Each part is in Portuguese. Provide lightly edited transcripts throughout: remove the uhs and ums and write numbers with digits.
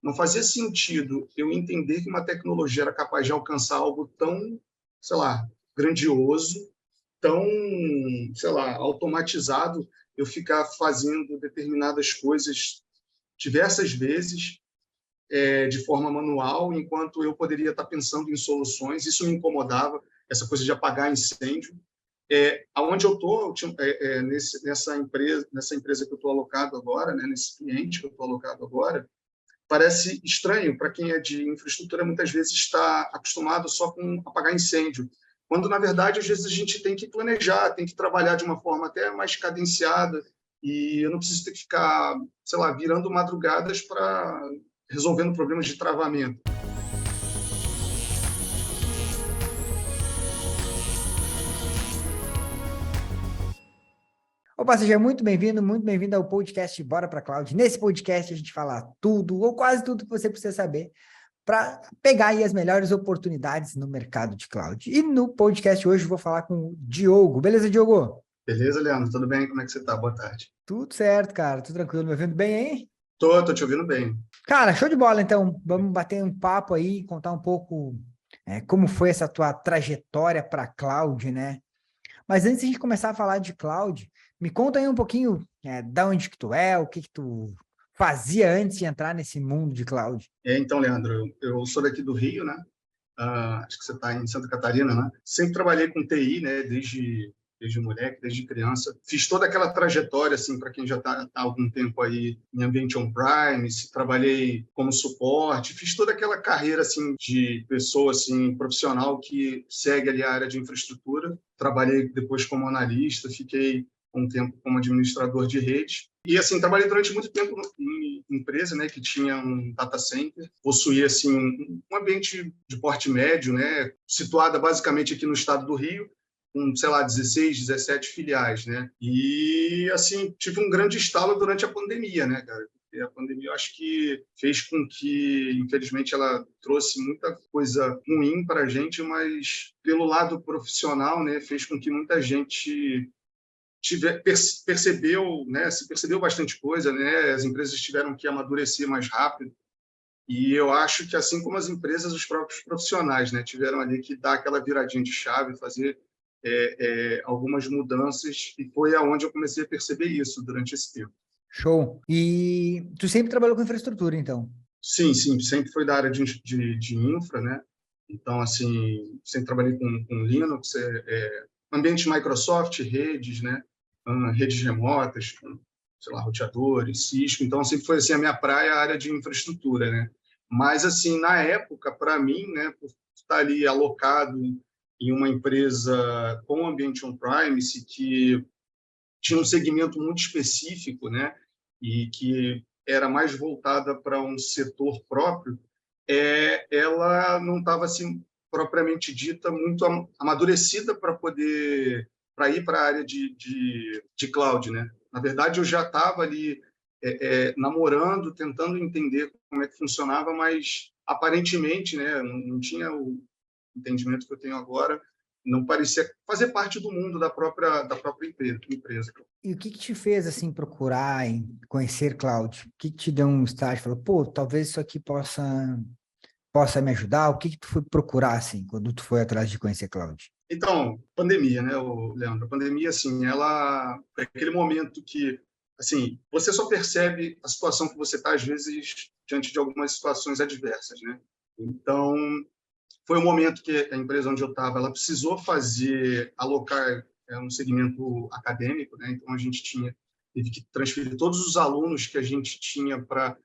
não fazia sentido eu entender que uma tecnologia era capaz de alcançar algo tão, sei lá, grandioso, tão, sei lá, automatizado, eu ficar fazendo determinadas coisas diversas vezes, de forma manual, enquanto eu poderia estar pensando em soluções. Isso me incomodava, essa coisa de apagar incêndio. Aonde eu estou, nessa empresa que eu estou alocado agora, né, nesse cliente que eu estou alocado agora, parece estranho para quem é de infraestrutura, muitas vezes está acostumado só com apagar incêndio, quando, na verdade, às vezes a gente tem que planejar, tem que trabalhar de uma forma até mais cadenciada, e eu não preciso ter que ficar, sei lá, virando madrugadas para resolvendo problemas de travamento. Opa, seja muito bem-vindo ao podcast Bora Pra Cloud. Nesse podcast a gente fala tudo, ou quase tudo que você precisa saber para pegar aí as melhores oportunidades no mercado de cloud. E no podcast hoje eu vou falar com o Diogo. Beleza, Diogo? Beleza, Leandro? Tudo bem? Como é que você está? Boa tarde. Tudo certo, cara. Tudo tranquilo. Me ouvindo bem aí? Tô te ouvindo bem. Cara, show de bola, então. Vamos bater um papo aí, contar um pouco como foi essa tua trajetória para cloud, né? Mas antes de a gente começar a falar de cloud, me conta aí um pouquinho da onde que tu é, o que que tu fazia antes de entrar nesse mundo de cloud. Então, Leandro, eu sou daqui do Rio, né? Acho que você está em Santa Catarina, né? Sempre trabalhei com TI, né? Desde moleque, desde criança. Fiz toda aquela trajetória, assim, para quem já está há algum tempo aí em ambiente on-premise, trabalhei como suporte, fiz toda aquela carreira, assim, de pessoa, assim, profissional que segue ali a área de infraestrutura. Trabalhei depois como analista, fiquei um tempo como administrador de rede. E, assim, trabalhei durante muito tempo em empresa, né, que tinha um data center, possuía, assim, um ambiente de porte médio, né, situada basicamente aqui no estado do Rio, com, sei lá, 16, 17 filiais, né? E, assim, tive um grande estalo durante a pandemia, né, cara? E a pandemia, eu acho que fez com que, infelizmente, ela trouxe muita coisa ruim para a gente, mas, pelo lado profissional, né, fez com que muita gente percebeu, né, se percebeu bastante coisa, né, as empresas tiveram que amadurecer mais rápido, e eu acho que, assim como as empresas, os próprios profissionais, né, tiveram ali que dar aquela viradinha de chave, fazer algumas mudanças, e foi aonde eu comecei a perceber isso durante esse tempo. Show. E tu sempre trabalhou com infraestrutura, então? Sim, sempre foi da área de infra, né? Então, assim, sempre trabalhei com Linux, ambiente Microsoft, redes, né? Redes remotas, sei lá, roteadores, Cisco. Então, sempre foi assim a minha praia, a área de infraestrutura, né? Mas, assim, na época, para mim, né, por estar ali alocado em uma empresa com ambiente on-premise que tinha um segmento muito específico, né? E que era mais voltada para um setor próprio, ela não estava assim propriamente dita muito amadurecida para ir para a área de cloud, né? Na verdade, eu já estava ali namorando, tentando entender como é que funcionava, mas aparentemente, né, não tinha o entendimento que eu tenho agora, não parecia fazer parte do mundo da própria empresa. E o que que te fez, assim, procurar em conhecer cloud? O que que te deu um estágio? Falou, pô, talvez isso aqui possa me ajudar? O que que tu foi procurar, assim, quando tu foi atrás de conhecer cloud? Então, pandemia, né, Leandro? A pandemia, assim, ela é aquele momento que, assim, você só percebe a situação que você está, às vezes, diante de algumas situações adversas, né? Então, foi um momento que a empresa onde eu estava, ela precisou alocar um segmento acadêmico, né? Então, a gente teve que transferir todos os alunos que a gente tinha para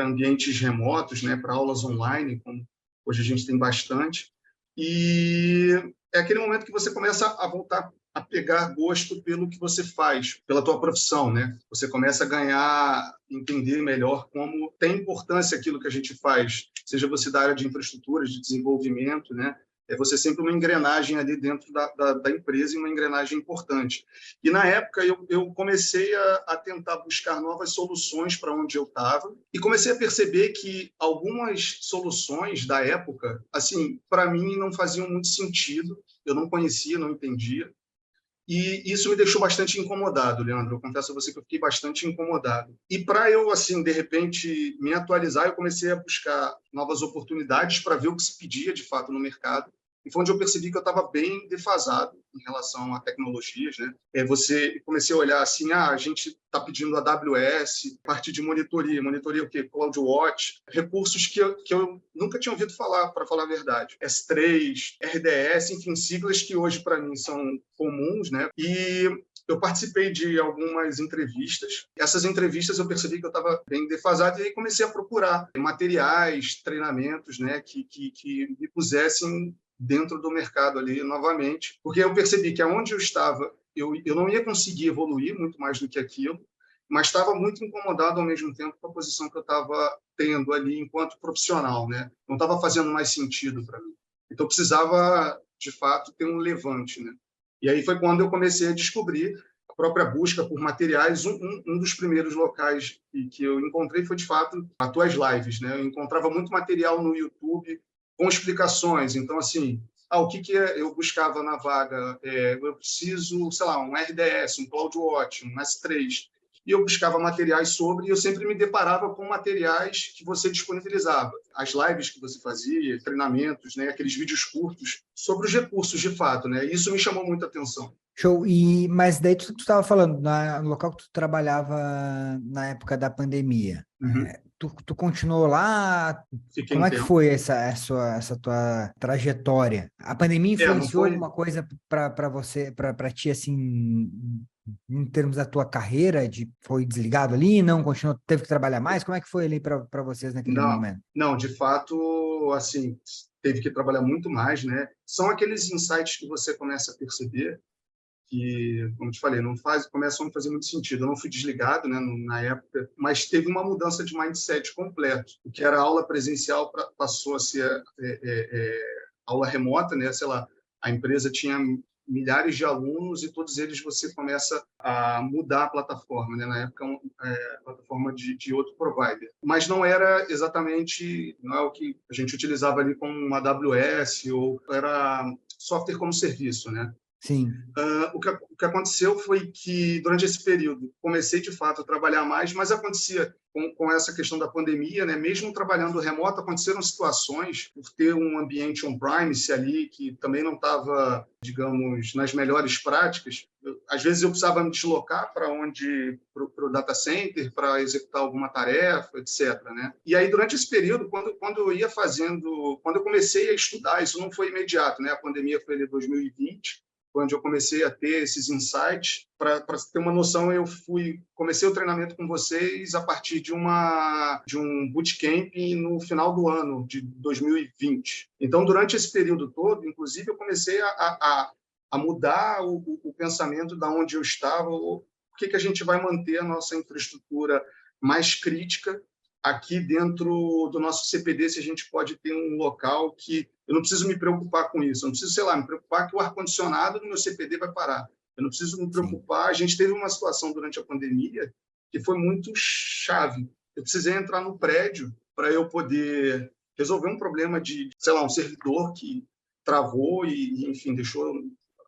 ambientes remotos, né? Para aulas online, como hoje a gente tem bastante. E é aquele momento que você começa a voltar a pegar gosto pelo que você faz, pela tua profissão, né? Você começa a entender melhor como tem importância aquilo que a gente faz, seja você da área de infraestrutura, de desenvolvimento, né? É você sempre uma engrenagem ali dentro da empresa e uma engrenagem importante. E, na época, eu comecei a tentar buscar novas soluções para onde eu estava e comecei a perceber que algumas soluções da época, assim, para mim, não faziam muito sentido, eu não conhecia, não entendia. E isso me deixou bastante incomodado, Leandro. Eu confesso a você que eu fiquei bastante incomodado. E para eu, assim, de repente, me atualizar, eu comecei a buscar novas oportunidades para ver o que se pedia, de fato, no mercado. E foi onde eu percebi que eu estava bem defasado em relação a tecnologias, né? Comecei a olhar assim, a gente está pedindo AWS, parte de monitoria o quê? CloudWatch, recursos que eu nunca tinha ouvido falar, para falar a verdade. S3, RDS, enfim, siglas que hoje para mim são comuns, né? E eu participei de algumas entrevistas. Essas entrevistas eu percebi que eu estava bem defasado e aí comecei a procurar materiais, treinamentos, né, que me pusessem dentro do mercado ali novamente, porque eu percebi que aonde eu estava, eu não ia conseguir evoluir muito mais do que aquilo, mas estava muito incomodado ao mesmo tempo com a posição que eu estava tendo ali enquanto profissional, né? Não estava fazendo mais sentido para mim. Então, eu precisava, de fato, ter um levante, né? E aí foi quando eu comecei a descobrir a própria busca por materiais. Um dos primeiros locais que eu encontrei foi, de fato, as tuas lives, né? Eu encontrava muito material no YouTube com explicações. Então, assim, o que eu buscava na vaga? Eu preciso, sei lá, um RDS, um CloudWatch, um S3. E eu buscava materiais sobre, e eu sempre me deparava com materiais que você disponibilizava. As lives que você fazia, treinamentos, né, aqueles vídeos curtos sobre os recursos de fato, né? Isso me chamou muita atenção. Show. Mas daí tu estava falando, no local que tu trabalhava na época da pandemia, Uhum. tu continuou lá? Fiquei Como um é que tempo. foi essa tua trajetória? A pandemia Não influenciou foi. alguma coisa para você, para ti, assim, em termos da tua carreira? Foi desligado ali, não continuou, teve que trabalhar mais? Como é que foi ali para vocês naquele Não, momento? não, de fato, assim, teve que trabalhar muito mais, né? São aqueles insights que você começa a perceber que, como te falei, não faz, começam a fazer muito sentido. Eu não fui desligado, né, na época, mas teve uma mudança de mindset completo. O que era aula presencial passou a ser aula remota, né? Sei lá, a empresa tinha milhares de alunos e todos eles você começa a mudar a plataforma, né? Na época, a plataforma de outro provider. Mas não era exatamente, não é o que a gente utilizava ali como uma AWS ou era software como serviço, né? Sim. O que aconteceu foi que, durante esse período, comecei, de fato, a trabalhar mais, mas acontecia com essa questão da pandemia, né? Mesmo trabalhando remoto, aconteceram situações, por ter um ambiente on-premise ali, que também não estava, digamos, nas melhores práticas. Às vezes eu precisava me deslocar para o data center, para executar alguma tarefa, etc. Né? E aí, durante esse período, quando eu ia fazendo, quando eu comecei a estudar, isso não foi imediato, né? A pandemia foi em 2020, onde eu comecei a ter esses insights. Para ter uma noção, comecei o treinamento com vocês a partir de um bootcamp no final do ano de 2020. Então, durante esse período todo, inclusive, eu comecei a mudar o pensamento da onde eu estava, o que a gente vai manter a nossa infraestrutura mais crítica aqui dentro do nosso CPD, se a gente pode ter um local que eu não preciso me preocupar com isso. Eu não preciso, sei lá, me preocupar que o ar-condicionado do meu CPD vai parar. Eu não preciso me Sim. preocupar. A gente teve uma situação durante a pandemia que foi muito chave. Eu precisei entrar no prédio para eu poder resolver um problema de, sei lá, um servidor que travou e enfim, deixou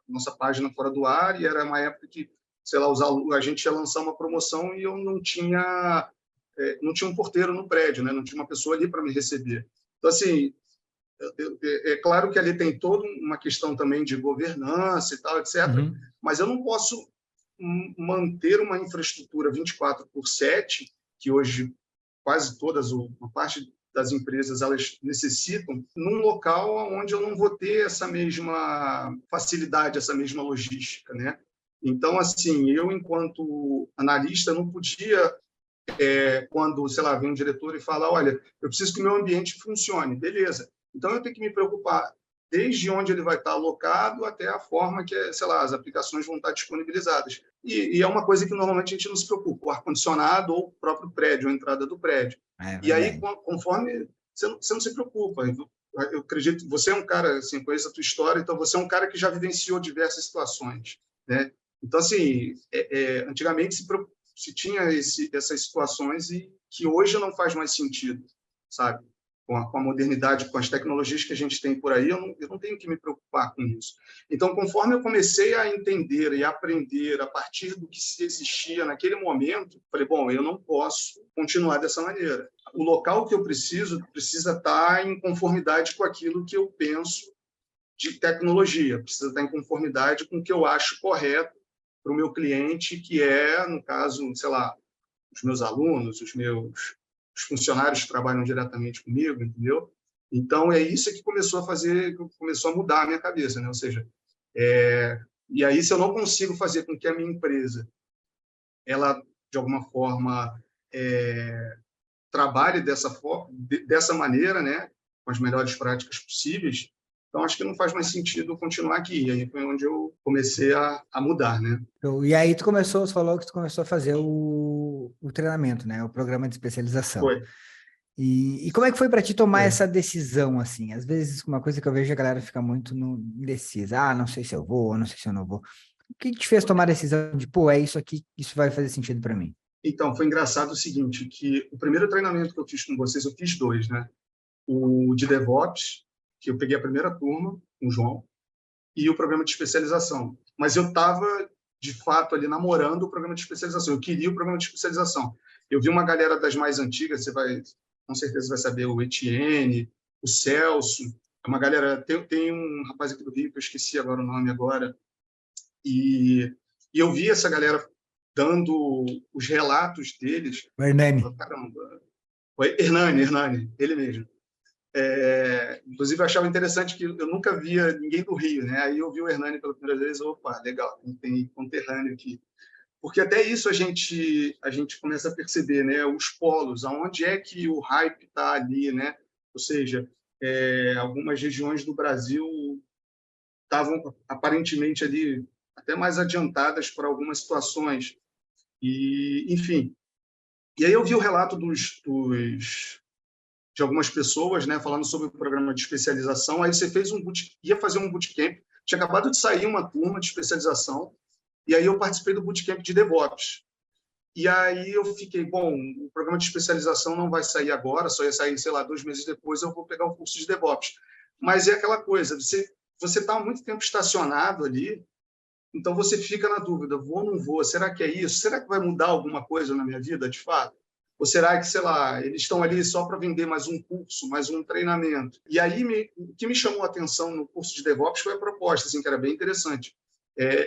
nossa página fora do ar, e era uma época que, sei lá, a gente ia lançar uma promoção e eu não tinha um porteiro no prédio, né? Não tinha uma pessoa ali para me receber. Então, assim, é claro que ali tem toda uma questão também de governança e tal, etc., Uhum. mas eu não posso manter uma infraestrutura 24/7, que hoje quase todas, uma parte das empresas, elas necessitam, num local onde eu não vou ter essa mesma facilidade, essa mesma logística, né? Então, assim, eu, enquanto analista, não podia, quando, sei lá, vem um diretor e fala, olha, eu preciso que o meu ambiente funcione. Beleza. Então, eu tenho que me preocupar desde onde ele vai estar alocado até a forma que, sei lá, as aplicações vão estar disponibilizadas. E é uma coisa que normalmente a gente não se preocupa, o ar-condicionado ou o próprio prédio, a entrada do prédio. É E aí, verdade. conforme você não se preocupa. Eu acredito, você é um cara, assim, conheço a tua história, então você é um cara que já vivenciou diversas situações, né? Então, assim, antigamente se tinha essas situações e que hoje não faz mais sentido, sabe? com a modernidade, com as tecnologias que a gente tem por aí, eu não tenho que me preocupar com isso. Então, conforme eu comecei a entender e aprender a partir do que se existia naquele momento, falei, bom, eu não posso continuar dessa maneira. O local que eu precisa estar em conformidade com aquilo que eu penso de tecnologia, precisa estar em conformidade com o que eu acho correto para o meu cliente, que é, no caso, sei lá, os meus alunos, os funcionários que trabalham diretamente comigo, entendeu? Então, é isso que começou a mudar a minha cabeça, né? Ou seja, e aí, se eu não consigo fazer com que a minha empresa, ela, de alguma forma, trabalhe dessa maneira, né? Com as melhores práticas possíveis, então acho que não faz mais sentido continuar aqui. E aí foi onde eu comecei a mudar, né? E aí você falou que tu começou a fazer o treinamento, né? O programa de especialização. Foi. E como é que foi para ti tomar essa decisão, assim? Às vezes, uma coisa que eu vejo, a galera fica muito indecisa. Ah, não sei se eu vou, não sei se eu não vou. O que te fez tomar a decisão de, pô, é isso aqui, isso vai fazer sentido para mim? Então, foi engraçado o seguinte, que o primeiro treinamento que eu fiz com vocês, eu fiz dois, né? O de DevOps, que eu peguei a primeira turma com o João, e o programa de especialização. Mas eu estava, de fato, ali namorando o programa de especialização. Eu queria o programa de especialização. Eu vi uma galera das mais antigas, com certeza vai saber, o Etienne, o Celso, é uma galera, tem um rapaz aqui do Rio, que eu esqueci agora o nome agora, e eu vi essa galera dando os relatos deles. O Hernani. Caramba. Hernani, ele mesmo. Inclusive, eu achava interessante que eu nunca via ninguém do Rio, né? Aí eu vi o Hernani pela primeira vez, opa, legal, tem conterrâneo aqui. Porque até isso a gente começa a perceber, né? Os polos, aonde é que o hype está ali, né? Ou seja, algumas regiões do Brasil estavam aparentemente ali até mais adiantadas para algumas situações. E, enfim. E aí eu vi o relato de algumas pessoas, né, falando sobre o programa de especialização. Aí você ia fazer um bootcamp, tinha acabado de sair uma turma de especialização, e aí eu participei do bootcamp de DevOps. E aí eu fiquei, bom, o programa de especialização não vai sair agora, só ia sair, sei lá, 2 meses depois eu vou pegar o curso de DevOps. Mas é aquela coisa, você está há muito tempo estacionado ali, então você fica na dúvida, vou ou não vou? Será que é isso? Será que vai mudar alguma coisa na minha vida, de fato? Ou será que, sei lá, eles estão ali só para vender mais um curso, mais um treinamento? E aí, o que me chamou a atenção no curso de DevOps foi a proposta, assim, que era bem interessante.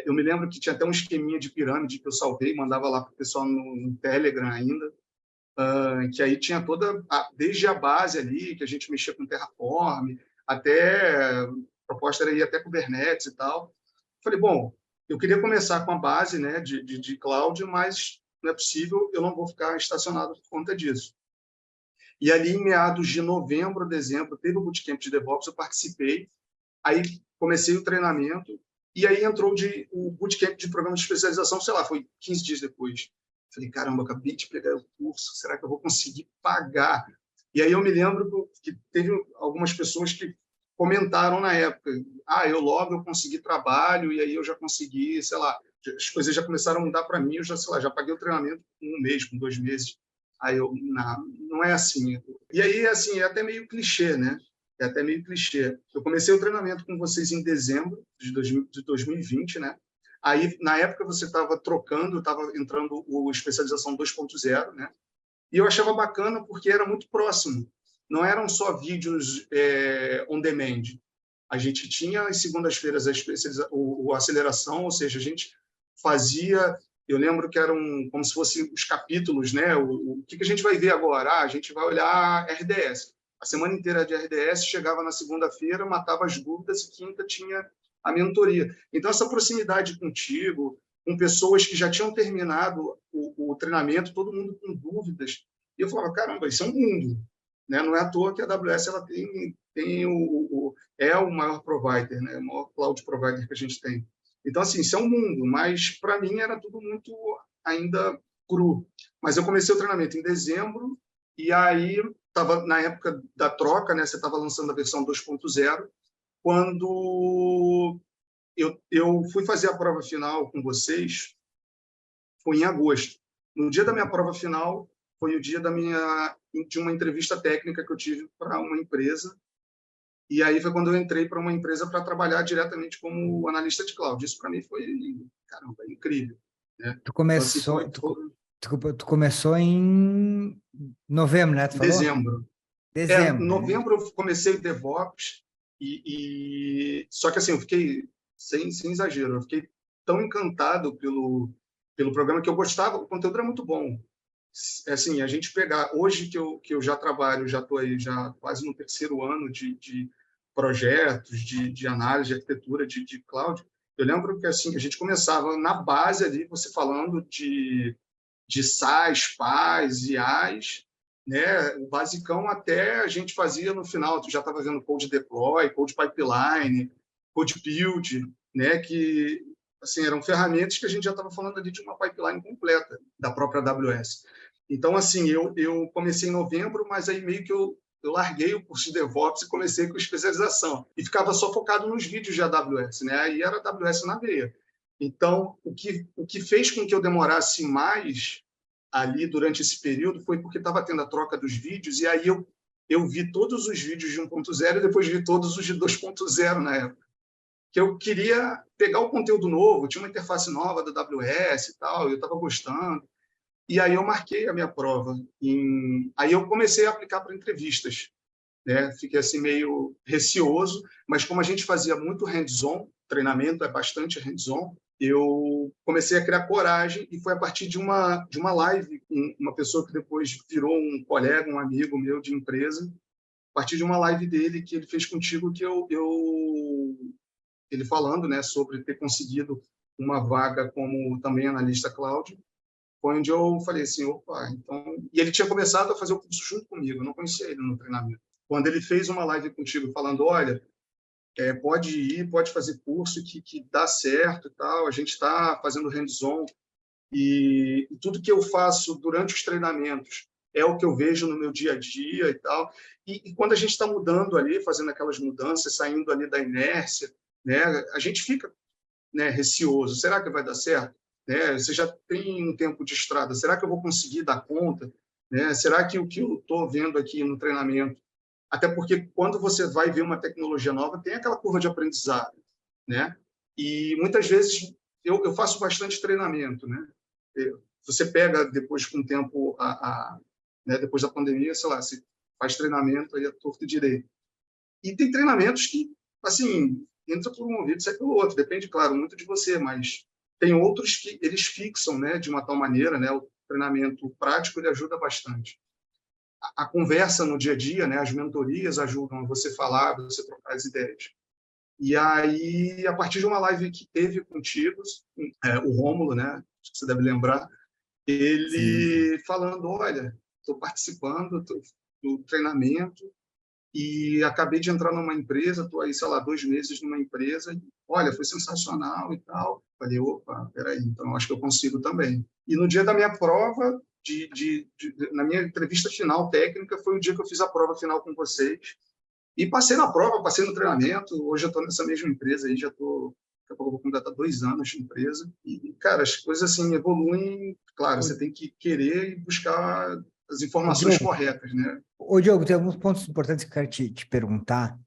Eu me lembro que tinha até um esqueminha de pirâmide que eu salvei, mandava lá para o pessoal no Telegram ainda, que aí tinha desde a base ali, que a gente mexia com Terraform, até, a proposta era ir até Kubernetes e tal. Falei, bom, eu queria começar com a base, né, de cloud, mas não é possível, eu não vou ficar estacionado por conta disso. E ali, em meados de novembro, dezembro, teve o bootcamp de DevOps, eu participei, aí comecei o treinamento, e aí entrou o bootcamp de programa de especialização, sei lá, foi 15 dias depois. Falei, caramba, acabei de pegar o curso, será que eu vou conseguir pagar? E aí eu me lembro que teve algumas pessoas que comentaram na época, eu consegui trabalho, e aí eu já consegui, sei lá, as coisas já começaram a mudar para mim, eu já, sei lá, já paguei o treinamento com 1 mês, com 2 meses. Aí eu, não é assim. E aí, assim, é até meio clichê, né? É até meio clichê. Eu comecei o treinamento com vocês em dezembro de 2020, né? Aí, na época, você estava trocando, estava entrando o Especialização 2.0, né? E eu achava bacana porque era muito próximo. Não eram só vídeos on demand. A gente tinha, às segundas-feiras, a aceleração, ou seja, a gente fazia... Eu lembro que eram como se fossem os capítulos, né? O que a gente vai ver agora? A gente vai olhar RDS. A semana inteira de RDS, chegava na segunda-feira, matava as dúvidas, e quinta tinha a mentoria. Então, essa proximidade contigo, com pessoas que já tinham terminado o treinamento, todo mundo com dúvidas. E eu falava, caramba, isso é um mundo. Né? Não é à toa que a AWS ela é o maior provider, né? O maior cloud provider que a gente tem. Então, assim, isso é um mundo, mas para mim era tudo muito ainda cru. Mas eu comecei o treinamento em dezembro, e aí estava na época da troca, né? Você estava lançando a versão 2.0, quando eu fui fazer a prova final com vocês, foi em agosto. No dia da minha prova final, foi o dia de uma entrevista técnica que eu tive para uma empresa. E aí foi quando eu entrei para uma empresa para trabalhar diretamente como analista de cloud. Isso para mim foi, caramba, incrível, né? Tu Então, assim, começou, desculpa, tu começou em novembro, né? Tu em falou? dezembro. Em Dezembro, né? novembro eu comecei DevOps só que assim eu fiquei sem exagero, eu fiquei tão encantado pelo programa que eu gostava, o conteúdo era muito bom. Assim, a gente pegar hoje que eu já trabalho, já estou aí já quase no terceiro ano de projetos de análise de arquitetura de cloud. Eu lembro que assim a gente começava na base ali, você falando de SaaS, PaaS, IaaS, né? O basicão até a gente fazia no final, tu já estava vendo code deploy, code pipeline, code build, né? Que assim eram ferramentas que a gente já estava falando ali de uma pipeline completa da própria AWS. Então, assim, eu comecei em novembro, mas aí meio que eu larguei o curso de DevOps e comecei com especialização. E ficava só focado nos vídeos de AWS, né? Aí era AWS na veia. Então, o que fez com que eu demorasse mais ali durante esse período foi porque estava tendo a troca dos vídeos, e aí eu vi todos os vídeos de 1.0 e depois vi todos os de 2.0 na época. Que eu queria pegar o conteúdo novo, tinha uma interface nova da AWS e tal, eu estava gostando. E aí eu marquei a minha prova. Aí eu comecei a aplicar para entrevistas, né? Fiquei assim meio receoso, mas como a gente fazia muito hands-on, treinamento é bastante hands-on, eu comecei a criar coragem e foi a partir de uma live com uma pessoa que depois virou um colega, um amigo meu de empresa, a partir de uma live dele que ele fez contigo que ele falando, né, sobre ter conseguido uma vaga como também analista cloud, foi onde eu falei assim, opa, então... E ele tinha começado a fazer o curso junto comigo, eu não conhecia ele no treinamento. Quando ele fez uma live contigo falando, olha, pode ir, pode fazer curso que dá certo e tal, a gente está fazendo hands-on e tudo que eu faço durante os treinamentos é o que eu vejo no meu dia a dia e tal. E quando a gente está mudando ali, fazendo aquelas mudanças, saindo ali da inércia, né, a gente fica, né, receoso. Será que vai dar certo? Né? Você já tem um tempo de estrada. Será que eu vou conseguir dar conta? Né? Será que o que eu estou vendo aqui no treinamento, até porque quando você vai ver uma tecnologia nova, tem aquela curva de aprendizado, né? E muitas vezes eu faço bastante treinamento, né? Você pega depois com o tempo, né, depois da pandemia, sei lá, você faz treinamento aí a torto e direito. E tem treinamentos que, assim, entra por um ouvido e sai pelo outro. Depende, claro, muito de você, mas tem outros que eles fixam, né, de uma tal maneira, né? O treinamento prático ele ajuda bastante. A conversa no dia a dia, né, as mentorias ajudam você falar, você trocar as ideias. E aí, a partir de uma live que teve contigo, o Rômulo, né, acho que você deve lembrar, Sim, sim. ele falando, olha, estou participando do treinamento e acabei de entrar numa empresa, estou aí, sei lá, 2 meses numa empresa, e, olha, foi sensacional e tal. Falei, opa, peraí, então acho que eu consigo também. E no dia da minha prova, na minha entrevista final técnica, foi o dia que eu fiz a prova final com vocês. E passei na prova, passei no treinamento. Hoje eu estou nessa mesma empresa aí, já estou, daqui a pouco eu vou completar 2 anos de empresa. E, cara, as coisas assim evoluem. Claro, Ô, você tem que querer e buscar as ô, informações Diogo, corretas, né? Tem alguns pontos importantes que eu quero te perguntar.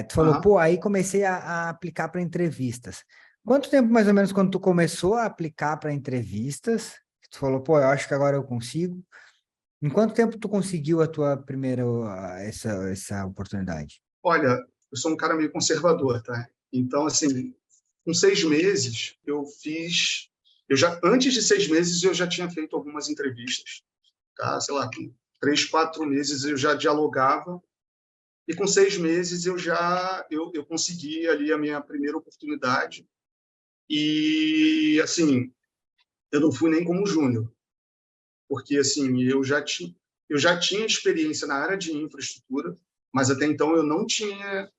Tu falou, Aham. pô, aí comecei a aplicar para entrevistas. Quanto tempo, mais ou menos, quando tu começou a aplicar para entrevistas, tu falou, pô, eu acho que agora eu consigo. Em quanto tempo tu conseguiu a tua primeira, essa oportunidade? Olha, eu sou um cara meio conservador, tá? Então, assim, com 6 meses, eu fiz. Antes de 6 meses, eu já tinha feito algumas entrevistas, tá? Sei lá, com 3, 4 meses eu já dialogava. E com 6 meses eu consegui ali a minha primeira oportunidade. E, assim, eu não fui nem como júnior, porque, assim, eu já tinha experiência na área de infraestrutura, mas até então eu não tinha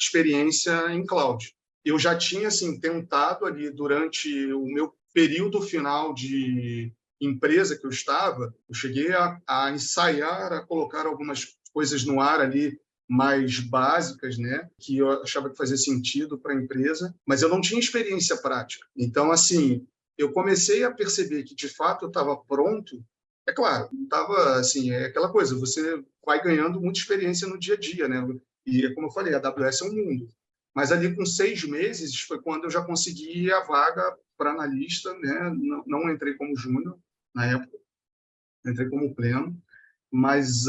experiência em cloud. Eu já tinha assim tentado ali durante o meu período final de empresa que eu estava, eu cheguei a ensaiar, a colocar algumas coisas no ar ali mais básicas, né, que eu achava que fazia sentido para a empresa, mas eu não tinha experiência prática. Então, assim, eu comecei a perceber que de fato eu estava pronto É claro, estava assim, é aquela coisa, você vai ganhando muita experiência no dia a dia, né? E como eu falei, a AWS é um mundo. Mas ali com 6 meses foi quando eu já consegui a vaga para analista, né? Não entrei como júnior na época, entrei como pleno, mas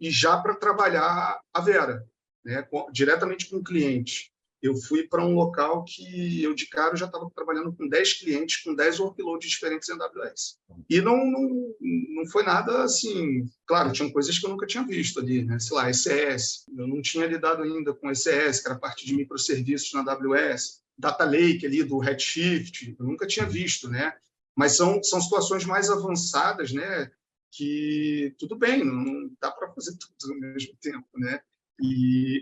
e já para trabalhar a Vera, né? Diretamente com o cliente. Eu fui para um local que eu de cara já estava trabalhando com 10 clientes, com 10 workloads diferentes em AWS. E não foi nada assim. Claro, tinham coisas que eu nunca tinha visto ali, né? Sei lá, ECS. Eu não tinha lidado ainda com ECS, que era parte de microserviços na AWS. Data Lake ali do Redshift, eu nunca tinha visto, né? Mas são situações mais avançadas, né? Que tudo bem, não dá para fazer tudo ao mesmo tempo, né?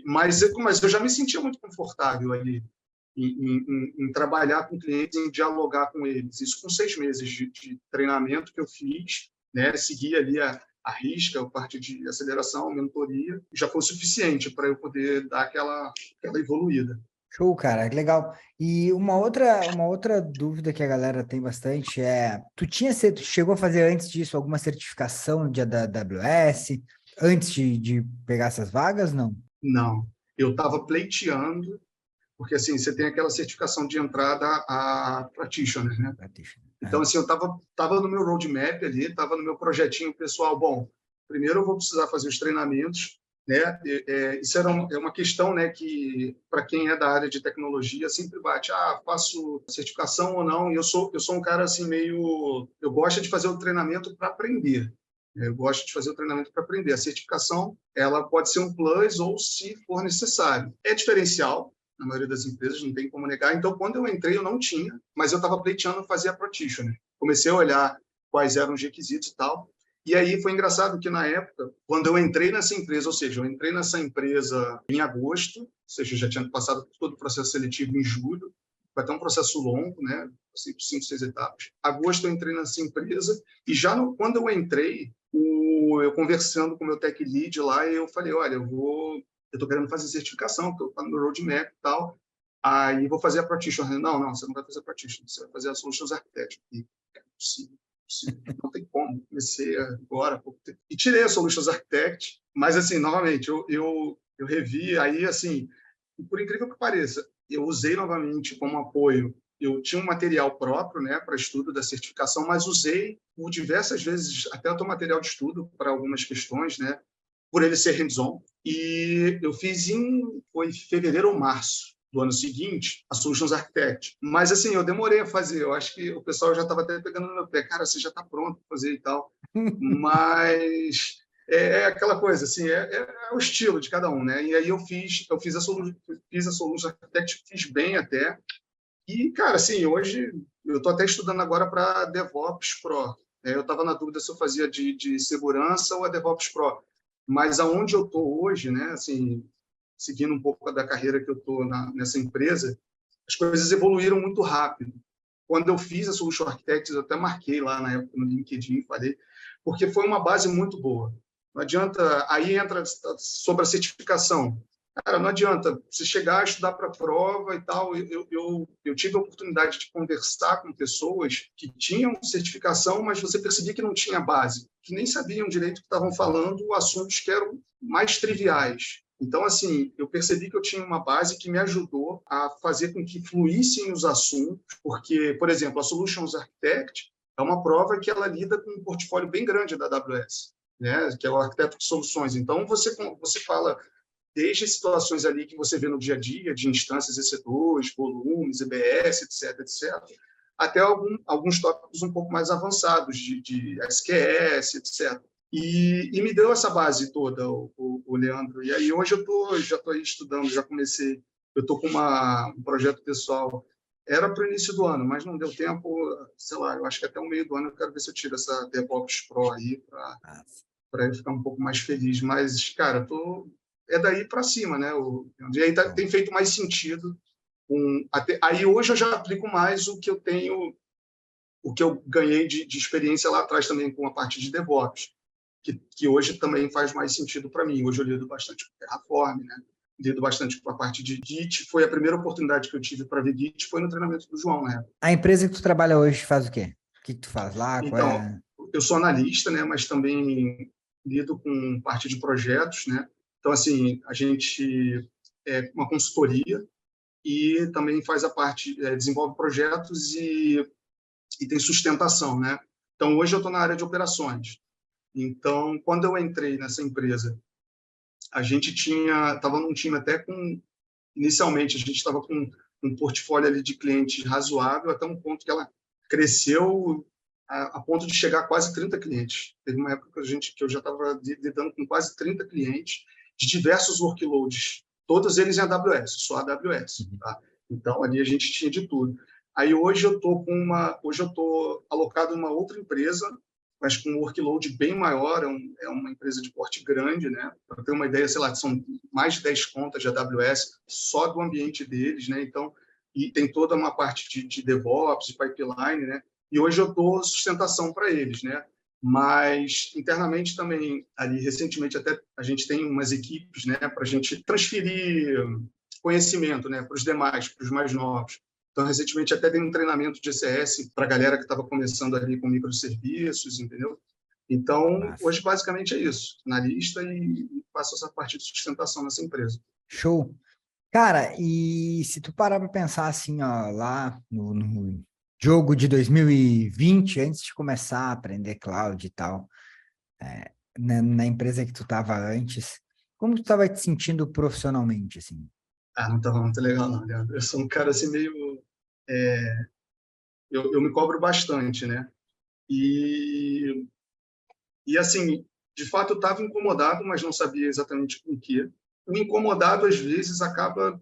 Mas eu já me sentia muito confortável ali em trabalhar com clientes, em dialogar com eles. Isso com 6 meses de treinamento que eu fiz, né? Segui ali a risca, a parte de aceleração, mentoria, já foi o suficiente para eu poder dar aquela evoluída. Show, cara, que legal. E uma outra dúvida que a galera tem bastante é, tu chegou a fazer antes disso alguma certificação da AWS, antes de pegar essas vagas, não? Não, eu estava pleiteando, porque assim, você tem aquela certificação de entrada a practitioner, né? Então, É. assim, eu estava no meu roadmap ali, estava no meu projetinho pessoal. Bom, primeiro eu vou precisar fazer os treinamentos, né? Isso é uma questão, né, que para quem é da área de tecnologia sempre bate, faço certificação ou não? E eu sou um cara assim meio, eu gosto de fazer o treinamento para aprender. Eu gosto de fazer o treinamento para aprender. A certificação, ela pode ser um plus ou se for necessário. É diferencial, na maioria das empresas, não tem como negar. Então, quando eu entrei, eu não tinha, mas eu estava pleiteando fazer a practitioner. Comecei a olhar quais eram os requisitos e tal. E aí foi engraçado que, na época, quando eu entrei nessa empresa, ou seja, eu entrei nessa empresa em agosto, ou seja, eu já tinha passado todo o processo seletivo em julho, foi até um processo longo, né? 5, 6 etapas. Agosto eu entrei nessa empresa e já quando eu entrei, eu conversando com o meu tech lead lá, eu falei, olha, eu estou querendo fazer certificação, estou no meu roadmap e tal, aí vou fazer a practitioner. Não, você não vai fazer a practitioner, você vai fazer a Solutions Architect. E, é possível, não tem como, comecei agora, e tirei a Solutions Architect, mas, assim, novamente, eu revi, aí, assim, por incrível que pareça, eu usei novamente como apoio, eu tinha um material próprio, né, para estudo da certificação, mas usei por diversas vezes até o teu material de estudo para algumas questões, né, por ele ser hands-on. E eu fiz foi fevereiro ou março do ano seguinte, a Solutions Architect. Mas, assim, eu demorei a fazer. Eu acho que o pessoal já estava até pegando no meu pé. Cara, você já está pronto para fazer e tal. Mas é aquela coisa, assim, é o estilo de cada um, né? E aí eu fiz a Solutions Architect, fiz bem até. E, cara, assim, hoje eu estou até estudando agora para DevOps Pro. Eu estava na dúvida se eu fazia de segurança ou a DevOps Pro. Mas aonde eu estou hoje, né, assim, seguindo um pouco da carreira que eu estou nessa empresa, as coisas evoluíram muito rápido. Quando eu fiz a Solution Architects, eu até marquei lá na época no LinkedIn, falei, porque foi uma base muito boa. Não adianta, aí entra sobre a certificação. Cara, não adianta você chegar a estudar para a prova e tal. Eu tive a oportunidade de conversar com pessoas que tinham certificação, mas você percebia que não tinha base, que nem sabiam direito o que estavam falando, assuntos que eram mais triviais. Então, assim, eu percebi que eu tinha uma base que me ajudou a fazer com que fluíssem os assuntos, porque, por exemplo, a Solutions Architect é uma prova que ela lida com um portfólio bem grande da AWS, né? Que é o arquiteto de soluções. Então, você fala desde situações ali que você vê no dia a dia, de instâncias EC2, volumes, EBS, etc., até alguns tópicos um pouco mais avançados, de SQS, etc. E me deu essa base toda, o Leandro. E aí hoje já estou aí estudando, já comecei, eu estou com um projeto pessoal, era para o início do ano, mas não deu tempo, sei lá, eu acho que até o meio do ano eu quero ver se eu tiro essa DevOps Pro aí, para eu ficar um pouco mais feliz. Mas, cara, é daí para cima, né? E aí tem feito mais sentido. Aí hoje eu já aplico mais o que eu tenho, o que eu ganhei de experiência lá atrás também com a parte de DevOps, que hoje também faz mais sentido para mim. Hoje eu lido bastante com Terraform, né? Lido bastante com a parte de Git. Foi a primeira oportunidade que eu tive para ver Git, foi no treinamento do João, né? A empresa que tu trabalha hoje faz o quê? O que tu faz lá? Qual Então, é? eu sou analista, né, mas também lido com parte de projetos, né? Então, assim, a gente é uma consultoria e também faz a parte, desenvolve projetos e tem sustentação, né? Então, hoje eu estou na área de operações. Então, quando eu entrei nessa empresa, a gente estava num time até com, inicialmente, a gente estava com um portfólio ali de clientes razoável, até um ponto que ela cresceu a ponto de chegar a quase 30 clientes. Teve uma época que eu já estava lidando com quase 30 clientes de diversos workloads, todos eles em AWS, só AWS. Tá? Então, ali a gente tinha de tudo. Aí hoje eu estou alocado em uma outra empresa, mas com um workload bem maior, é uma empresa de porte grande, né? Para ter uma ideia, sei lá, são mais de 10 contas de AWS só do ambiente deles, né? Então, e tem toda uma parte de DevOps, de pipeline, né? E hoje eu dou sustentação para eles, né? Mas internamente também, ali recentemente até a gente tem umas equipes, né, para a gente transferir conhecimento, né, para os demais, para os mais novos. Então, recentemente até dei um treinamento de ECS para a galera que estava começando ali com microserviços, entendeu? Então, Massa. hoje basicamente é isso, analista e faço essa parte de sustentação nessa empresa. Show. Cara, e se tu parar para pensar assim, ó, lá no jogo de 2020, antes de começar a aprender cloud e tal, na empresa que tu estava antes, como tu estava te sentindo profissionalmente, assim? Ah, não estava muito legal, não, Leandro. Eu sou um cara assim meio... eu me cobro bastante, né? E, e assim, de fato, eu estava incomodado, mas não sabia exatamente com o quê. O incomodado, às vezes, acaba,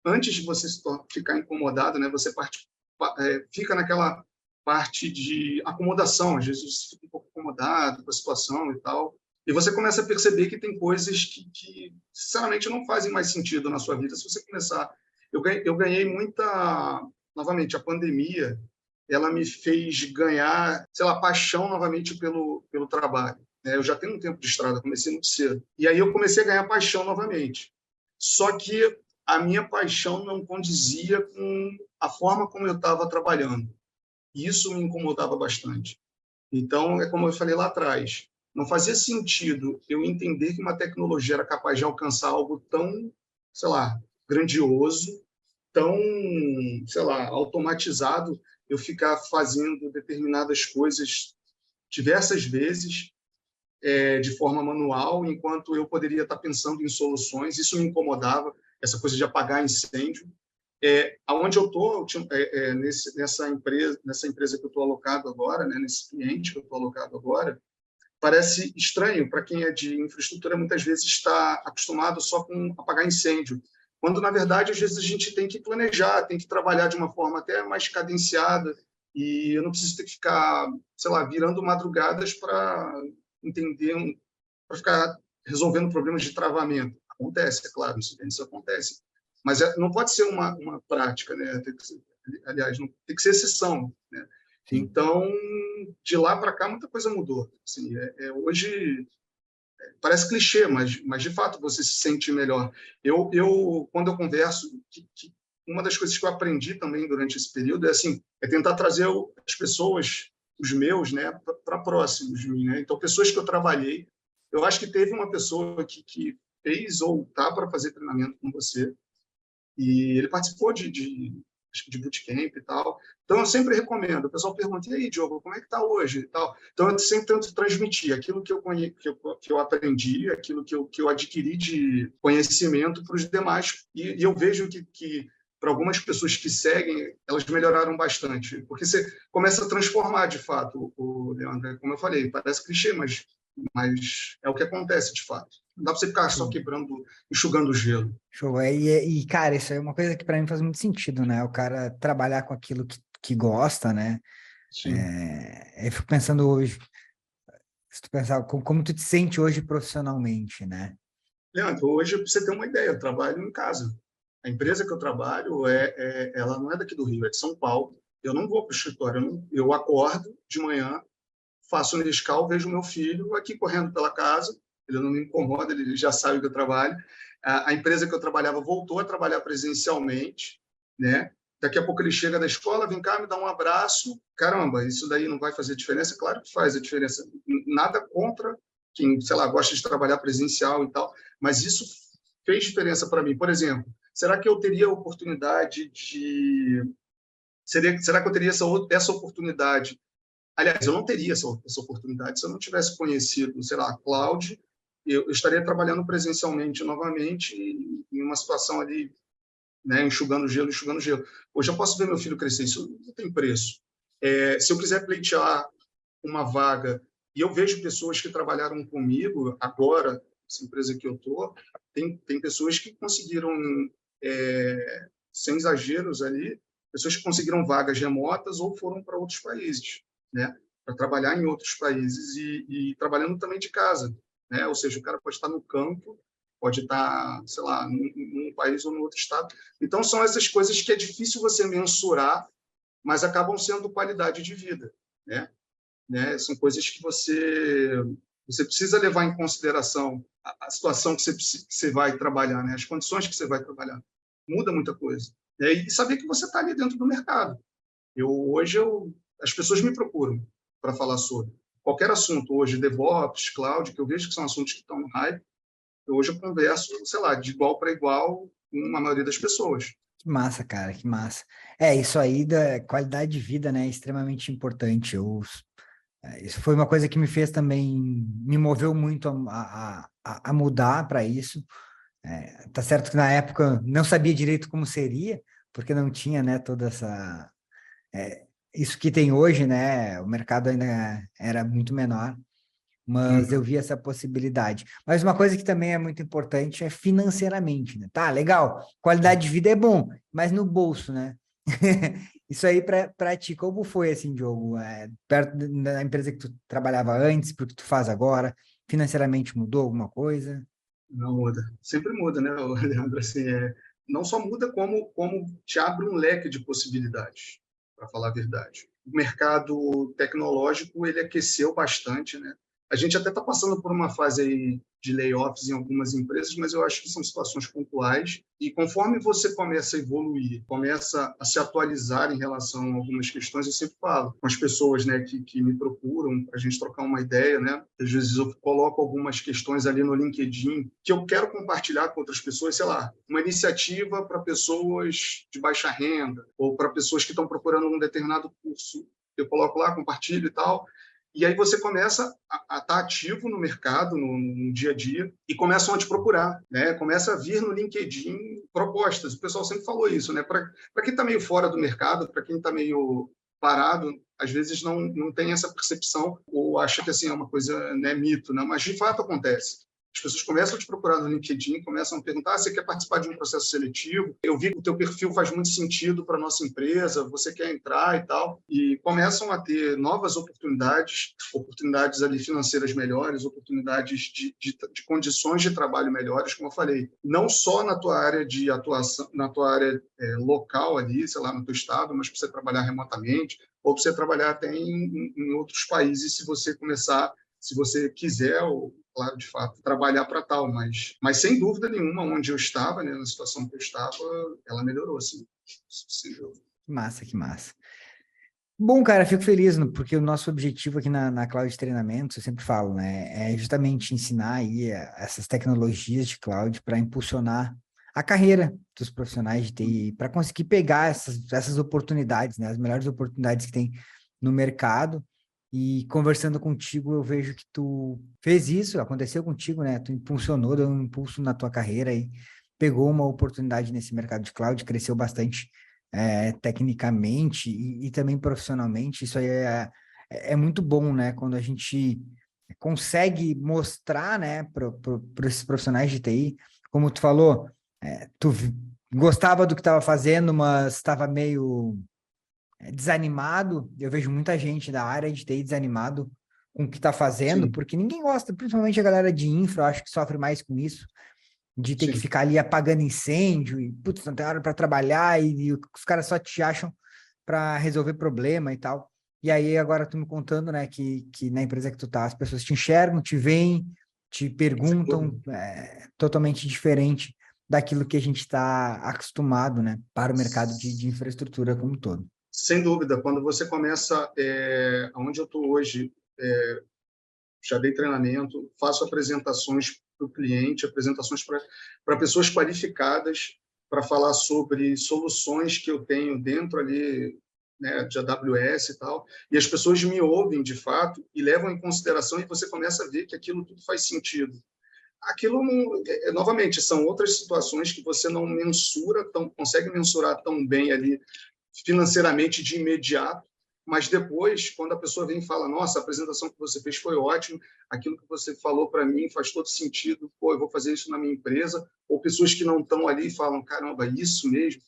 antes de você ficar incomodado, né, você fica naquela parte de acomodação, às vezes você fica um pouco incomodado com a situação e tal, e você começa a perceber que tem coisas que sinceramente, não fazem mais sentido na sua vida se você começar... Eu ganhei muita... Novamente, a pandemia, ela me fez ganhar, sei lá, paixão novamente pelo trabalho. Eu já tenho um tempo de estrada, comecei muito cedo. E aí eu comecei a ganhar paixão novamente. Só que a minha paixão não condizia com a forma como eu estava trabalhando. E isso me incomodava bastante. Então, é como eu falei lá atrás, não fazia sentido eu entender que uma tecnologia era capaz de alcançar algo tão, sei lá, grandioso, tão, sei lá, automatizado, eu ficar fazendo determinadas coisas diversas vezes, de forma manual, enquanto eu poderia estar pensando em soluções. Isso me incomodava, essa coisa de apagar incêndio. Aonde eu estou, nessa empresa que eu estou alocado agora, né, nesse cliente que eu estou alocado agora, parece estranho para quem é de infraestrutura, muitas vezes está acostumado só com apagar incêndio, quando, na verdade, às vezes a gente tem que planejar, tem que trabalhar de uma forma até mais cadenciada, e eu não preciso ter que ficar, sei lá, virando madrugadas para entender, para ficar resolvendo problemas de travamento. Acontece, é claro, isso acontece. Mas não pode ser uma prática, né? Aliás, não, tem que ser exceção, né? Sim. Então, de lá para cá, muita coisa mudou. Assim, hoje, parece clichê, mas de fato você se sente melhor. Quando eu converso, uma das coisas que eu aprendi também durante esse período é tentar trazer as pessoas, os meus, né, para próximos de mim, né? Então, pessoas que eu trabalhei, eu acho que teve uma pessoa que fez ou tá para fazer treinamento com você, e ele participou acho que de bootcamp e tal. Então, eu sempre recomendo. O pessoal pergunta, e aí, Diogo, como é que está hoje? E tal. Então, eu sempre tento transmitir aquilo que eu aprendi, aquilo que eu adquiri de conhecimento para os demais. E eu vejo que para algumas pessoas que seguem, elas melhoraram bastante. Porque você começa a transformar, de fato, o Leandro. Como eu falei, parece clichê, mas é o que acontece, de fato. Não dá para você ficar só Show. quebrando, enxugando o gelo. Show. Cara, isso é uma coisa que para mim faz muito sentido, né? O cara trabalhar com aquilo que gosta, né? Sim. Eu fico pensando hoje, se tu pensar como tu te sente hoje profissionalmente, né? Leandro, hoje, para você ter uma ideia, eu trabalho em casa. A empresa que eu trabalho, ela não é daqui do Rio, é de São Paulo. Eu não vou para o escritório, eu acordo de manhã, faço o Nescau, vejo meu filho aqui correndo pela casa, ele não me incomoda, ele já sabe que eu trabalho. A empresa que eu trabalhava voltou a trabalhar presencialmente, né? Daqui a pouco ele chega da escola, vem cá, me dá um abraço. Caramba, isso daí não vai fazer diferença? Claro que faz a diferença. Nada contra quem, sei lá, gosta de trabalhar presencial e tal, mas isso fez diferença para mim. Por exemplo, será que eu teria a oportunidade de... Será que eu teria essa oportunidade? Aliás, eu não teria essa oportunidade se eu não tivesse conhecido, sei lá, a Cloud. Eu estaria trabalhando presencialmente novamente em uma situação ali, né, enxugando gelo, enxugando gelo. Hoje eu posso ver meu filho crescer, isso não tem preço. Se eu quiser pleitear uma vaga, e eu vejo pessoas que trabalharam comigo agora, essa empresa que eu estou, tem pessoas que conseguiram, sem exageros ali, pessoas que conseguiram vagas remotas ou foram para outros países, né, para trabalhar em outros países e trabalhando também de casa, né, ou seja, o cara pode estar no campo, pode estar, sei lá, num país ou no outro estado. Então, são essas coisas que é difícil você mensurar, mas acabam sendo qualidade de vida, né? São coisas que você precisa levar em consideração a situação que você vai trabalhar, né? As condições que você vai trabalhar. Muda muita coisa. Né? E saber que você está ali dentro do mercado. Hoje, as pessoas me procuram para falar sobre qualquer assunto. Hoje, DevOps, Cloud, que eu vejo que são assuntos que estão no hype, hoje eu converso, sei lá, de igual para igual com a maioria das pessoas. Que massa, cara, que massa. Isso aí da qualidade de vida, né, é extremamente importante. Isso foi uma coisa que me fez também, me moveu muito a mudar para isso. Tá certo que na época não sabia direito como seria, porque não tinha, né, toda essa... isso que tem hoje, né, o mercado ainda era muito menor, mas eu Uhum. vi essa possibilidade. Mas uma coisa que também é muito importante é financeiramente, né? Tá, legal, qualidade de vida é bom, mas no bolso, né? Isso aí para ti, como foi assim, Diogo? Perto da empresa que tu trabalhava antes, para o que tu faz agora, financeiramente mudou alguma coisa? Não muda. Sempre muda, né, Leandro? Assim, não só muda, como te abre um leque de possibilidades, para falar a verdade. O mercado tecnológico, ele aqueceu bastante, né? A gente até está passando por uma fase aí de layoffs em algumas empresas, mas eu acho que são situações pontuais. E conforme você começa a evoluir, começa a se atualizar em relação a algumas questões, eu sempre falo com as pessoas, né, que me procuram para a gente trocar uma ideia, né? Às vezes eu coloco algumas questões ali no LinkedIn que eu quero compartilhar com outras pessoas, sei lá, uma iniciativa para pessoas de baixa renda ou para pessoas que estão procurando um determinado curso. Eu coloco lá, compartilho e tal. E aí você começa a estar ativo no mercado, no dia a dia, e começam a te procurar, né? Começa a vir no LinkedIn propostas. O pessoal sempre falou isso, né? Para quem está meio fora do mercado, para quem está meio parado, às vezes não tem essa percepção ou acha que assim é uma coisa, né, mito, né? Mas de fato acontece. As pessoas começam a te procurar no LinkedIn, começam a perguntar: você quer participar de um processo seletivo? Eu vi que o teu perfil faz muito sentido para a nossa empresa, você quer entrar e tal. E começam a ter novas oportunidades ali financeiras melhores, oportunidades de condições de trabalho melhores, como eu falei. Não só na tua área de atuação, na tua área local ali, sei lá, no teu estado, mas para você trabalhar remotamente, ou para você trabalhar até em outros países, se você quiser, ou, claro, de fato, trabalhar para tal, mas sem dúvida nenhuma, onde eu estava, né, na situação que eu estava, ela melhorou, assim, sem dúvida. Que massa, que massa. Bom, cara, fico feliz, porque o nosso objetivo aqui na Cloud de Treinamentos, eu sempre falo, né, é justamente ensinar aí essas tecnologias de cloud para impulsionar a carreira dos profissionais de TI, para conseguir pegar essas oportunidades, né, as melhores oportunidades que tem no mercado. E conversando contigo, eu vejo que tu fez isso, aconteceu contigo, né? Tu impulsionou, deu um impulso na tua carreira e pegou uma oportunidade nesse mercado de cloud, cresceu bastante tecnicamente e também profissionalmente. Isso aí é muito bom, né? Quando a gente consegue mostrar, né, para esses profissionais de TI, como tu falou, gostava do que estava fazendo, mas estava meio desanimado. Eu vejo muita gente da área de TI desanimado com o que está fazendo, Sim, porque ninguém gosta, principalmente a galera de infra, eu acho que sofre mais com isso, de ter que sim. ficar ali apagando incêndio e, putz, não tem hora para trabalhar e os caras só te acham para resolver problema e tal. E aí agora tu me contando, né, que na empresa que tu tá, as pessoas te enxergam, te veem, te Sem perguntam, dúvida. totalmente diferente daquilo que a gente está acostumado, né, para o mercado de infraestrutura como um todo. Sem dúvida, quando você começa, onde eu estou hoje, já dei treinamento, faço apresentações para o cliente, apresentações para pessoas qualificadas para falar sobre soluções que eu tenho dentro ali, né, de AWS e tal, e as pessoas me ouvem de fato e levam em consideração e você começa a ver que aquilo tudo faz sentido. Aquilo, novamente, são outras situações que você não mensura, consegue mensurar tão bem ali financeiramente de imediato, mas depois, quando a pessoa vem e fala, nossa, a apresentação que você fez foi ótima, aquilo que você falou para mim faz todo sentido, pô, eu vou fazer isso na minha empresa, ou pessoas que não estão ali e falam, caramba, isso mesmo,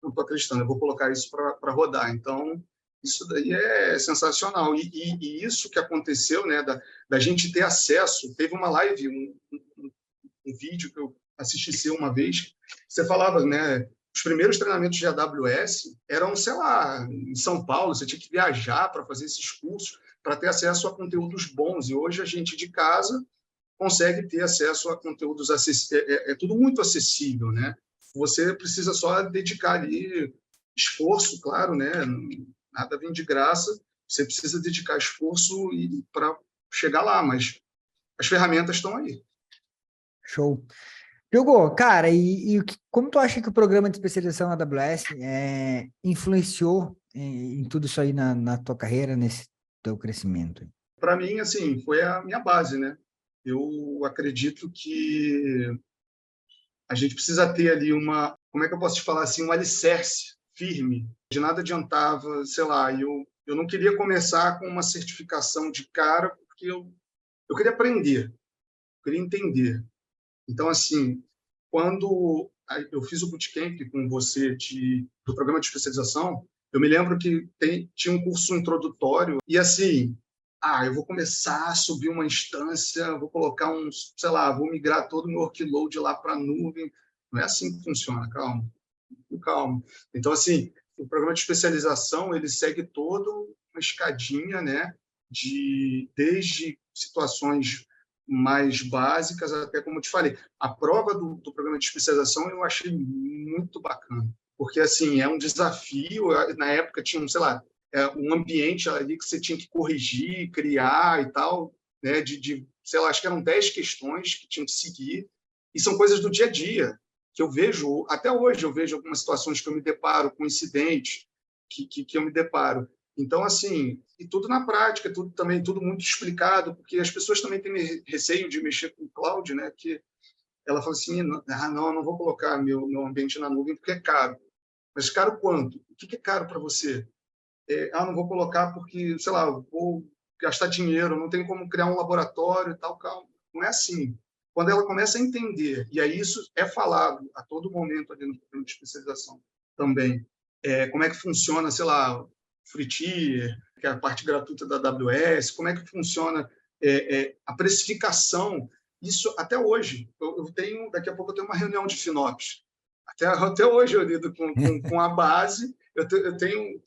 não estou acreditando, eu vou colocar isso para rodar. Então, isso daí é sensacional. E isso que aconteceu, né, da gente ter acesso, teve uma live, um vídeo que eu assisti seu uma vez, você falava, né, os primeiros treinamentos de AWS eram, sei lá, em São Paulo, você tinha que viajar para fazer esses cursos, para ter acesso a conteúdos bons. E hoje a gente de casa consegue ter acesso a conteúdos acessíveis. É tudo muito acessível, né? Você precisa só dedicar ali esforço, claro, né? Nada vem de graça. Você precisa dedicar esforço para chegar lá, mas as ferramentas estão aí. Show. Diogo, cara, como tu acha que o programa de especialização na AWS influenciou em tudo isso aí na tua carreira, nesse teu crescimento? Para mim, assim, foi a minha base, né? Eu acredito que a gente precisa ter ali como é que eu posso te falar assim, um alicerce firme. De nada adiantava, sei lá, eu não queria começar com uma certificação de cara, porque eu queria aprender, eu queria entender. Então, assim, quando eu fiz o bootcamp com você do programa de especialização, eu me lembro que tinha um curso introdutório e, assim, eu vou começar a subir uma instância, vou colocar sei lá, vou migrar todo o meu workload lá para a nuvem. Não é assim que funciona, calma, calma. Então, assim, o programa de especialização, ele segue toda uma escadinha, né, desde situações mais básicas até, como eu te falei, a prova do programa de especialização eu achei muito bacana, porque, assim, é um desafio, na época tinha, sei lá, um ambiente ali que você tinha que corrigir, criar e tal, né, sei lá, acho que eram 10 questões que tinham que seguir, e são coisas do dia a dia, que eu vejo, até hoje eu vejo algumas situações que eu me deparo com incidentes que eu me deparo. Então, assim, e tudo na prática, tudo muito explicado, porque as pessoas também têm receio de mexer com o cloud, né? Que ela fala assim, não, eu não vou colocar meu ambiente na nuvem porque é caro. Mas caro quanto? O que é caro para você? Não vou colocar porque, sei lá, vou gastar dinheiro, não tem como criar um laboratório e tal, calma. Não é assim. Quando ela começa a entender, e aí isso é falado a todo momento ali no programa de especialização também, como é que funciona, sei lá, free tier, que é a parte gratuita da AWS, como é que funciona a precificação, isso até hoje. Daqui a pouco eu tenho uma reunião de FinOps. Até hoje eu lido com a base.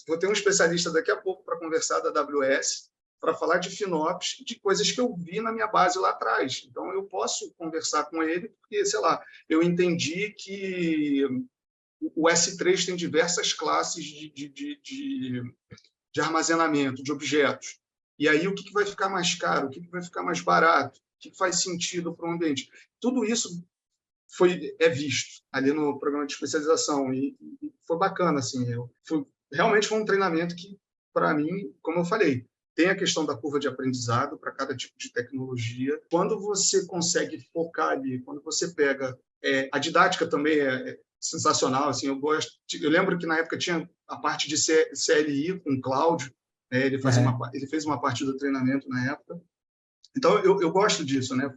Vou ter um especialista daqui a pouco para conversar da AWS, para falar de FinOps, de coisas que eu vi na minha base lá atrás. Então, eu posso conversar com ele, porque, sei lá, eu entendi que o S3 tem diversas classes de armazenamento de objetos. E aí, o que vai ficar mais caro? O que vai ficar mais barato? O que faz sentido para o ambiente? Tudo isso é visto ali no programa de especialização e foi bacana, assim, realmente foi um treinamento que, para mim, como eu falei, tem a questão da curva de aprendizado para cada tipo de tecnologia. Quando você consegue focar ali, quando você pega a didática também é sensacional, assim, eu gosto. Eu lembro que na época tinha a parte de CLI com o Cláudio, ele fez uma parte do treinamento na época. Então, eu gosto disso, né?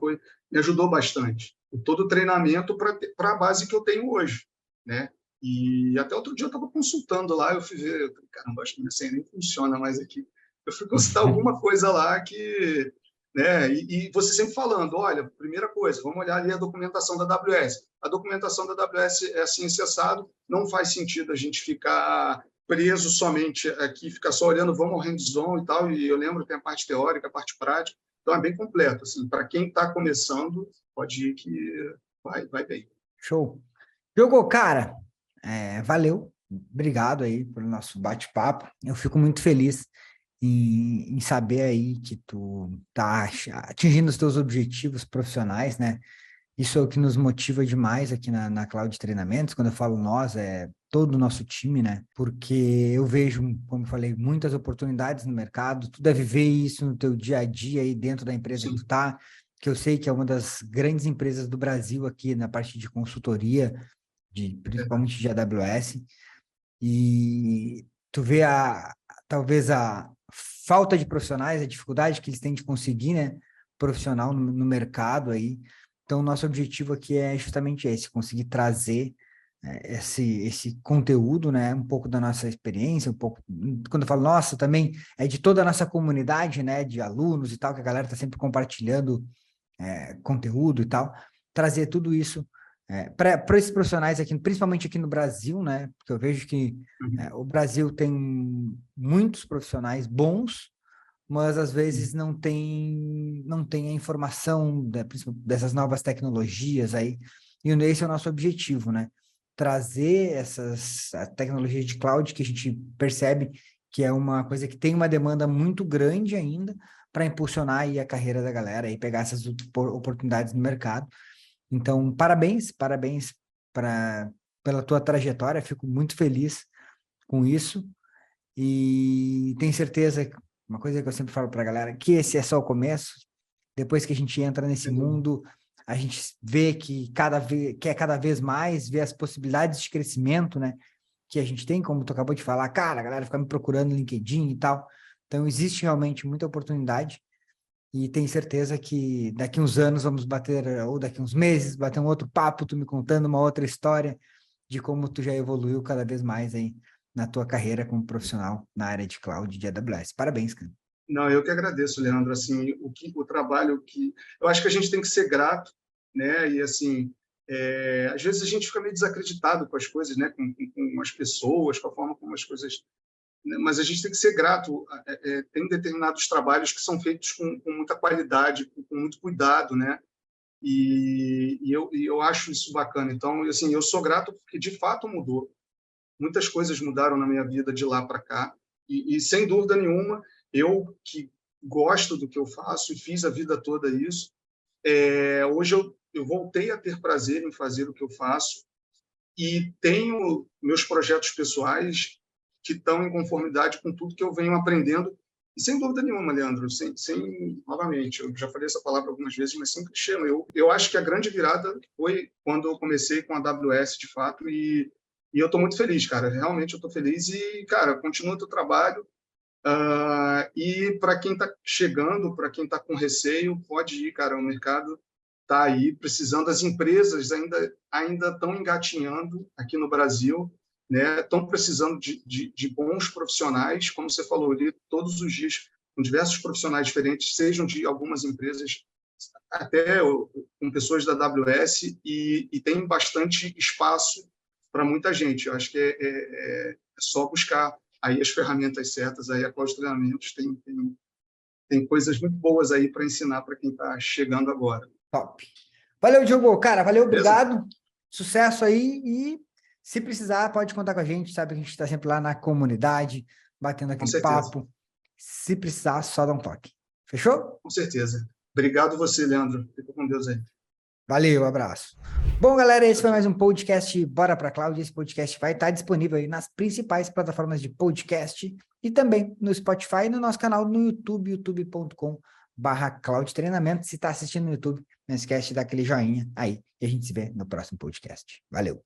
Me ajudou bastante. Todo o treinamento para a base que eu tenho hoje, né? E até outro dia eu estava consultando lá, eu fui ver, caramba, acho que minha senha nem funciona mais aqui. Eu fui consultar alguma coisa lá que, né? E você sempre falando, olha, primeira coisa, vamos olhar ali a documentação da AWS. A documentação da AWS é assim, acessado, não faz sentido a gente ficar preso somente aqui, ficar só olhando, vamos ao hands-on e tal. E eu lembro que tem a parte teórica, a parte prática. Então, é bem completo. Assim, para quem está começando, pode ir que vai bem. Show. Jogou, cara, valeu, obrigado aí pelo nosso bate-papo. Eu fico muito feliz em saber aí que tu tá atingindo os teus objetivos profissionais, né? Isso é o que nos motiva demais aqui na Cloud Treinamentos. Quando eu falo nós, é todo o nosso time, né? Porque eu vejo, como eu falei, muitas oportunidades no mercado. Tu deve ver isso no teu dia a dia aí dentro da empresa que tu Sim. tá, que eu sei que é uma das grandes empresas do Brasil aqui na parte de consultoria, Verdade. principalmente de AWS. E tu vê talvez a falta de profissionais, a dificuldade que eles têm de conseguir, né, profissional no mercado aí. Então, nosso objetivo aqui é justamente esse, conseguir trazer esse conteúdo, né, um pouco da nossa experiência, um pouco, quando eu falo nossa, também é de toda a nossa comunidade, né, de alunos e tal, que a galera está sempre compartilhando conteúdo e tal, trazer tudo isso para esses profissionais aqui, principalmente aqui no Brasil, né? Porque eu vejo que Uhum. o Brasil tem muitos profissionais bons, mas às vezes Uhum. não tem a informação dessas novas tecnologias aí. E esse é o nosso objetivo, né? Trazer a tecnologia de cloud que a gente percebe que é uma coisa que tem uma demanda muito grande ainda para impulsionar aí a carreira da galera e pegar essas oportunidades no mercado. Então, parabéns pela tua trajetória, fico muito feliz com isso e tenho certeza, uma coisa que eu sempre falo para a galera, que esse é só o começo, depois que a gente entra nesse Sem dúvida. mundo, a gente vê que quer cada vez mais, vê as possibilidades de crescimento, né, que a gente tem, como tu acabou de falar, cara, a galera fica me procurando no LinkedIn e tal, então existe realmente muita oportunidade e tenho certeza que daqui uns anos vamos bater, ou daqui uns meses, bater um outro papo, tu me contando uma outra história de como tu já evoluiu cada vez mais aí na tua carreira como profissional na área de cloud de AWS. Parabéns, cara. Não, eu que agradeço, Leandro. Assim, o trabalho que eu acho que a gente tem que ser grato, né? E assim, às vezes a gente fica meio desacreditado com as coisas, né? Com as pessoas, com a forma como as coisas. Né? Mas a gente tem que ser grato. Tem determinados trabalhos que são feitos com muita qualidade, com muito cuidado, né? E eu acho isso bacana. Então, assim, eu sou grato porque de fato mudou. Muitas coisas mudaram na minha vida de lá para cá. E sem dúvida nenhuma, eu que gosto do que eu faço e fiz a vida toda isso, hoje eu voltei a ter prazer em fazer o que eu faço e tenho meus projetos pessoais que estão em conformidade com tudo que eu venho aprendendo. E sem dúvida nenhuma, Leandro, novamente, eu já falei essa palavra algumas vezes, mas sem clichê, eu acho que a grande virada foi quando eu comecei com a AWS, de fato, e eu estou muito feliz, cara. Realmente eu estou feliz e, cara, continua o teu trabalho. E para quem está chegando, para quem está com receio, pode ir, cara. O mercado está aí precisando. As empresas ainda estão engatinhando aqui no Brasil, né? Estão precisando de bons profissionais, como você falou ali, todos os dias, com diversos profissionais diferentes, sejam de algumas empresas até com pessoas da AWS e tem bastante espaço para muita gente. Eu acho que é só buscar aí as ferramentas certas, aí a Cloud Treinamentos tem coisas muito boas aí para ensinar para quem está chegando agora. Top. Valeu, Diogo. Cara, valeu, Beleza? obrigado. Sucesso aí e se precisar, pode contar com a gente, sabe que a gente está sempre lá na comunidade, batendo Com aquele certeza. papo. Se precisar, só dá um toque. Fechou? Com certeza. Obrigado você, Leandro. Fica com Deus aí. Valeu, abraço. Bom, galera, esse Tchau, foi tchau. mais um podcast Bora Pra Cloud. Esse podcast vai estar disponível aí nas principais plataformas de podcast e também no Spotify e no nosso canal no YouTube, youtube.com/Cloud Treinamento. Se está assistindo no YouTube, não esquece de dar aquele joinha aí e a gente se vê no próximo podcast. Valeu!